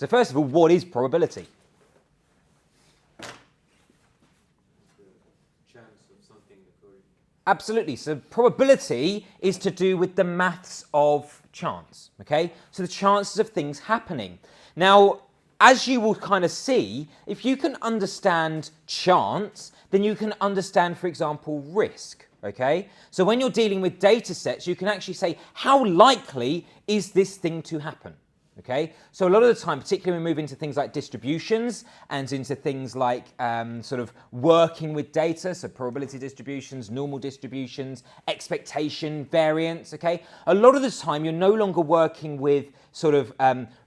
So first of all, what is probability? Absolutely. So probability is to do with the maths of chance, okay? So the chances of things happening. Now, as you will kind of see, if you can understand chance, then you can understand, for example, risk, okay? So when you're dealing with data sets, you can actually say, how likely is this thing to happen? Okay, so a lot of the time, particularly when we move into things like distributions and into things like sort of working with data, so probability distributions, normal distributions, expectation, variance, okay? A lot of the time, you're no longer working with sort of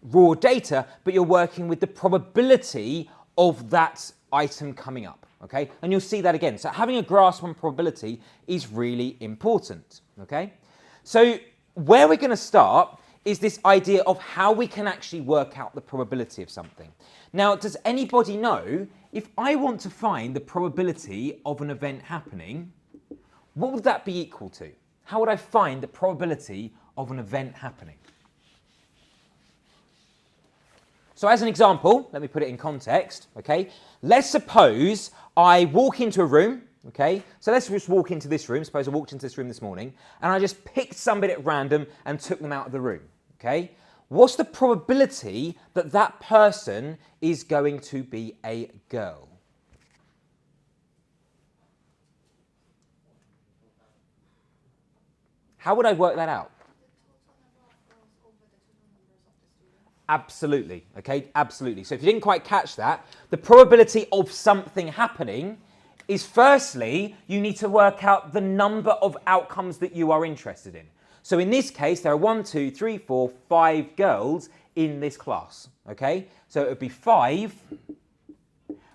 raw data, but you're working with the probability of that item coming up, okay? And you'll see that again. So having a grasp on probability is really important, okay? So where we're going to start is this idea of how we can actually work out the probability of something. Now, does anybody know, if I want to find the probability of an event happening, what would that be equal to? How would I find the probability of an event happening? So as an example, let me put it in context, okay? Let's suppose I walk into a room, okay? So let's just walk into this room. Suppose I walked into this room this morning and I just picked somebody at random and took them out of the room. Okay, what's the probability that that person is going to be a girl? How would I work that out? Absolutely, okay, absolutely. So if you didn't quite catch that, the probability of something happening is firstly, you need to work out the number of outcomes that you are interested in. So in this case, there are 1, 2, 3, 4, 5 girls in this class, okay? So it would be 5,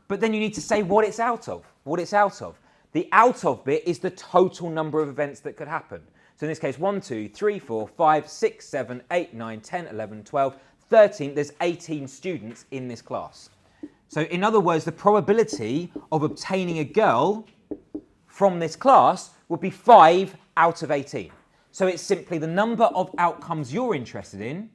but then you need to say what it's out of, what it's out of. The out of bit is the total number of events that could happen. So in this case, 1, 2, 3, 4, 5, 6, 7, 8, 9, 10, 11, 12, 13, there's 18 students in this class. So in other words, the probability of obtaining a girl from this class would be 5 out of 18. So it's simply the number of outcomes you're interested in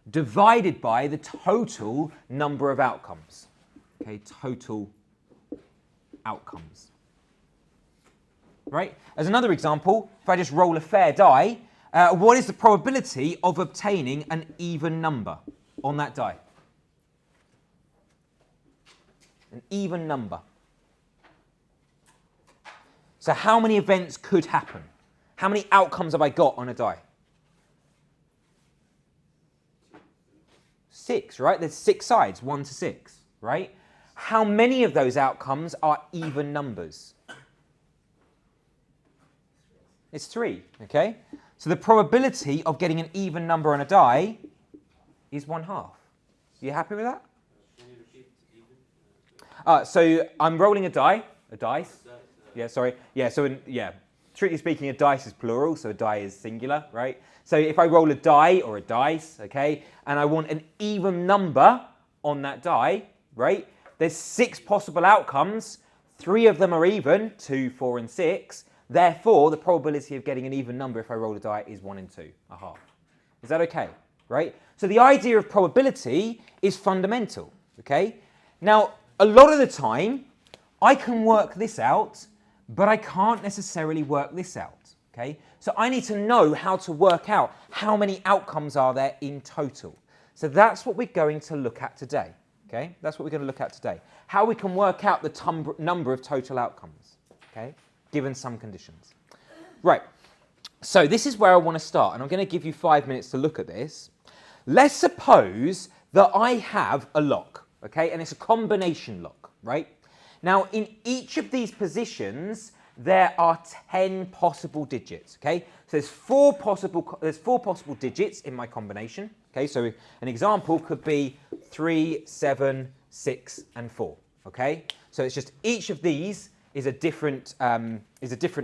divided by the total number of outcomes. Okay, total outcomes. Right? As another example, if I just roll a fair die, what is the probability of obtaining an even number on that die? An even number. So how many events could happen? How many outcomes have I got on a die? 6, right? There's 6 sides, 1 to 6, right? How many of those outcomes are even numbers? It's 3, okay? So the probability of getting an even number on a die is 1/2. Are you happy with that? So I'm rolling a dice. Yeah, sorry. Yeah, so strictly speaking, a dice is plural, so a die is singular, right? So if I roll a die or a dice, okay, and I want an even number on that die, right? There's 6 possible outcomes. 3 of them are even, 2, 4, and 6. Therefore, the probability of getting an even number if I roll a die is 1 in 2, 1/2. Is that okay? Right? So the idea of probability is fundamental, okay? Now, a lot of the time, I can work this out, but I can't necessarily work this out, okay? So I need to know how to work out how many outcomes are there in total. So that's what we're going to look at today, okay? That's what we're going to look at today. How we can work out the number of total outcomes, okay? Given some conditions. Right, so this is where I want to start, and I'm going to give you 5 minutes to look at this. Let's suppose that I have a lock, okay, and it's a combination lock, right? Now, in each of these positions, there are 10 possible digits, okay? So there's four possible digits in my combination, okay? So an example could be 3, 7, 6, and 4, okay? So it's just each of these is a different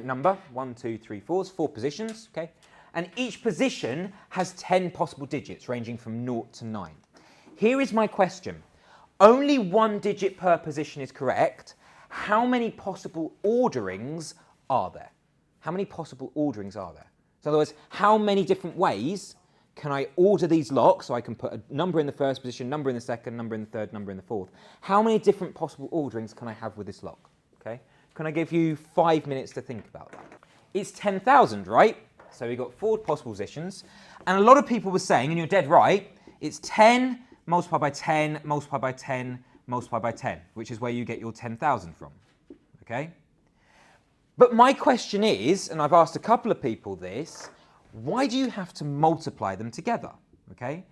number. 1, 2, 3, 4. It's 4 positions, okay? And each position has 10 possible digits, ranging from 0 to 9. Here is my question. Only 1 digit per position is correct. How many possible orderings are there? how many possible orderings are there? So in other words, how many different ways can I order these locks? So I can put a number in the first position, number in the second, number in the third, number in the fourth. How many different possible orderings can I have with this lock? Okay. Can I give you 5 minutes to think about that? It's 10,000, right? So we've got 4 possible positions. And a lot of people were saying, and you're dead right, it's 10 multiplied by 10, multiplied by 10, multiplied by 10, which is where you get your 10,000 from. Okay? But my question is, and I've asked a couple of people this, why do you have to multiply them together? Okay?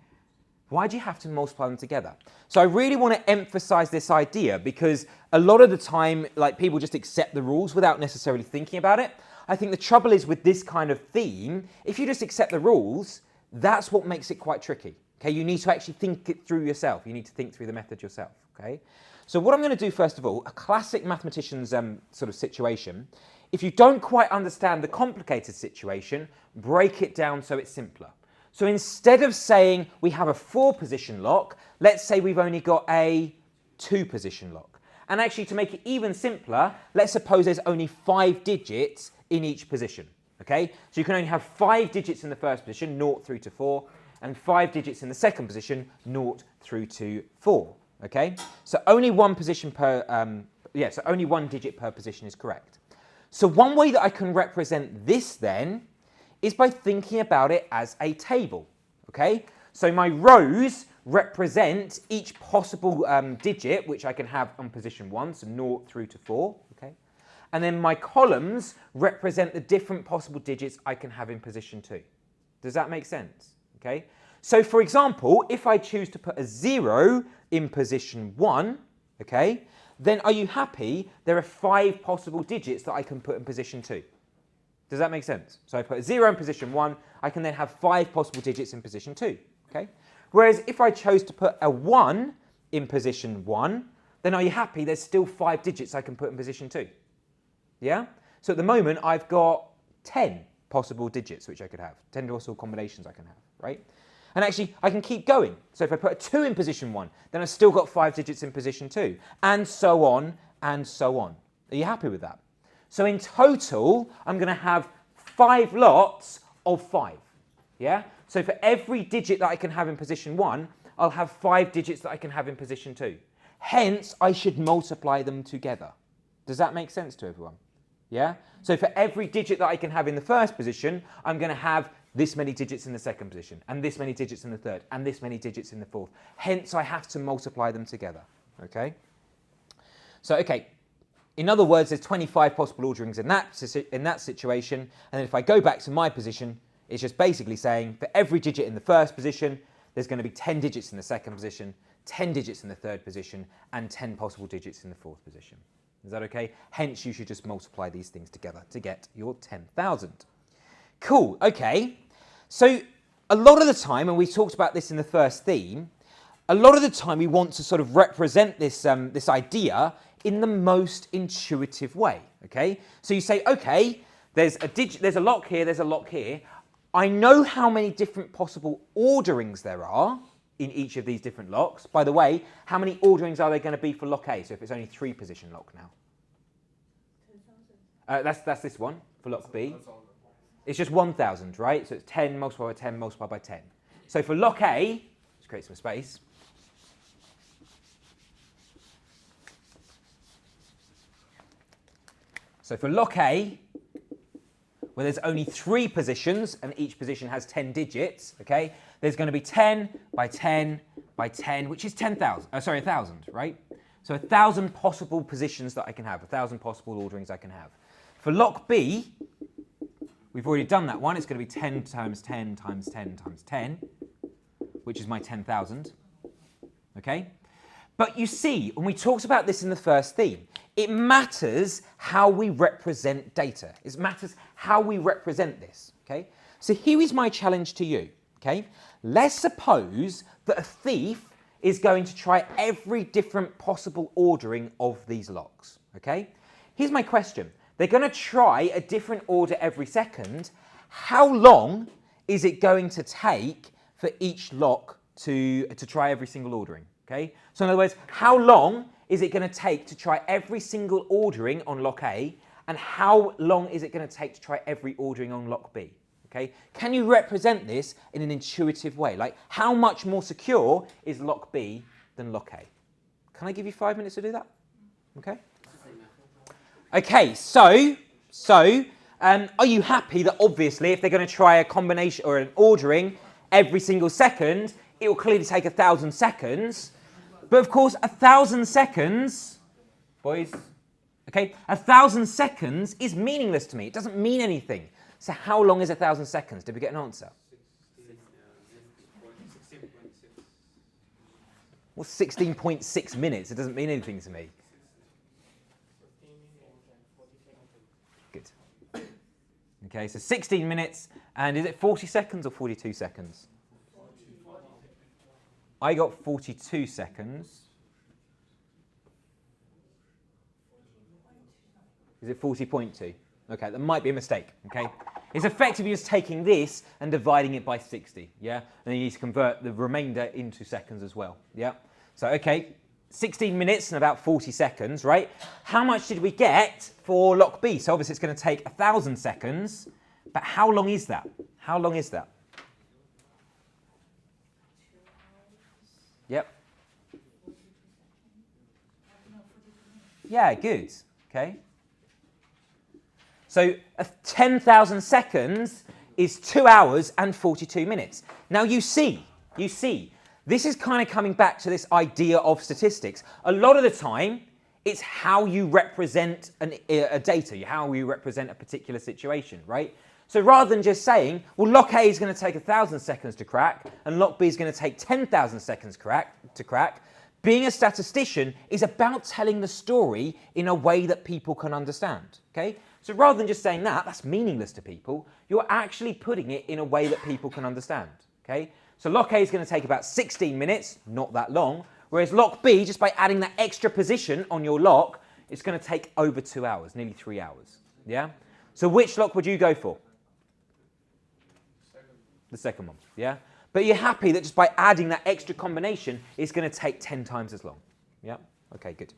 Why do you have to multiply them together? So I really want to emphasize this idea because a lot of the time, like, people just accept the rules without necessarily thinking about it. I think the trouble is with this kind of theme, if you just accept the rules, that's what makes it quite tricky. Okay? You need to actually think it through yourself. You need to think through the method yourself. Okay? So what I'm going to do first of all, a classic mathematician's sort of situation. If you don't quite understand the complicated situation, break it down so it's simpler. So instead of saying we have a 4-position lock, let's say we've only got a 2-position lock. And actually, to make it even simpler, let's suppose there's only 5 digits in each position. Okay? So you can only have 5 digits in the first position, 0 through to 4, and 5 digits in the second position, 0 through to 4. Okay? So only one position per, so only one digit per position is correct. So one way that I can represent this then is by thinking about it as a table, okay? So my rows represent each possible digit which I can have on position 1, so 0 through to 4, okay? And then my columns represent the different possible digits I can have in position 2. Does that make sense? Okay? So for example, if I choose to put a 0 in position 1, okay, then are you happy there are 5 possible digits that I can put in position 2? Does that make sense? So I put a 0 in position 1, I can then have 5 possible digits in position 2. Okay? Whereas if I chose to put a 1 in position 1, then are you happy there's still 5 digits I can put in position 2? Yeah? So at the moment I've got 10 possible digits which I could have, 10 possible combinations I can have, right? And actually I can keep going. So if I put a 2 in position 1, then I've still got 5 digits in position 2, and so on and so on. Are you happy with that? So in total, I'm going to have 5 lots of 5, yeah? So for every digit that I can have in position 1, I'll have 5 digits that I can have in position 2. Hence, I should multiply them together. Does that make sense to everyone? Yeah? So for every digit that I can have in the first position, I'm going to have this many digits in the second position, and this many digits in the third, and this many digits in the fourth. Hence, I have to multiply them together, okay? So, okay. In other words, there's 25 possible orderings in that situation, and then if I go back to my position, it's just basically saying for every digit in the first position, there's going to be 10 digits in the second position, 10 digits in the third position, and 10 possible digits in the fourth position. Is that okay? Hence, you should just multiply these things together to get your 10,000. Cool, okay. So a lot of the time, and we talked about this in the first theme, a lot of the time we want to sort of represent this, this idea in the most intuitive way, okay? So you say, okay, there's a lock here, there's a lock here. I know how many different possible orderings there are in each of these different locks. By the way, how many orderings are there going to be for lock A? So if it's only 3-position lock now. 10,000. That's this one for lock B. It's just 1,000, right? So it's 10 multiplied by 10 multiplied by 10. So for lock A, let's create some space. So for lock A, where there's only 3 positions and each position has 10 digits, okay, there's going to be 10 by 10 by 10, which is 1,000, right? So 1,000 possible positions that I can have, 1,000 possible orderings I can have. For lock B, we've already done that one. It's going to be 10 times 10 times 10 times 10, which is my 10,000, okay? But you see, when we talked about this in the first theme, it matters how we represent data. It matters how we represent this, okay? So here is my challenge to you, okay? Let's suppose that a thief is going to try every different possible ordering of these locks, okay? Here's my question. They're going to try a different order every second. How long is it going to take for each lock to try every single ordering? Okay? So in other words, how long is it going to take to try every single ordering on lock A, and how long is it going to take to try every ordering on lock B? Okay, can you represent this in an intuitive way? Like, how much more secure is lock B than lock A? Can I give you 5 minutes to do that? Okay. Okay, so are you happy that obviously if they're going to try a combination or an ordering every single second, it will clearly take 1,000 seconds. But of course, 1,000 seconds, boys, okay, 1,000 seconds is meaningless to me. It doesn't mean anything. So how long is 1,000 seconds? Did we get an answer? Well, 16.6 minutes. It doesn't mean anything to me. Good. Okay, so 16 minutes, and is it 40 seconds or 42 seconds? I got 42 seconds. Is it 40.2? Okay, that might be a mistake, okay? It's effectively just taking this and dividing it by 60, yeah? And then you need to convert the remainder into seconds as well, yeah? So, okay, 16 minutes and about 40 seconds, right? How much did we get for lock B? So obviously it's going to take 1,000 seconds, but how long is that? How long is that? Yep. Yeah, good, okay? So 10,000 seconds is 2 hours and 42 minutes. Now you see, this is kind of coming back to this idea of statistics. A lot of the time, it's how you represent a data, how you represent a particular situation, right? So rather than just saying, well, lock A is going to take 1,000 seconds to crack, and lock B is going to take 10,000 seconds to crack, being a statistician is about telling the story in a way that people can understand, okay? So rather than just saying that, that's meaningless to people, you're actually putting it in a way that people can understand, okay? So lock A is going to take about 16 minutes, not that long, whereas lock B, just by adding that extra position on your lock, it's going to take over 2 hours, nearly 3 hours, yeah? So which lock would you go for? The second one, yeah? But you're happy that just by adding that extra combination, it's going to take 10 times as long, yeah? Okay, good.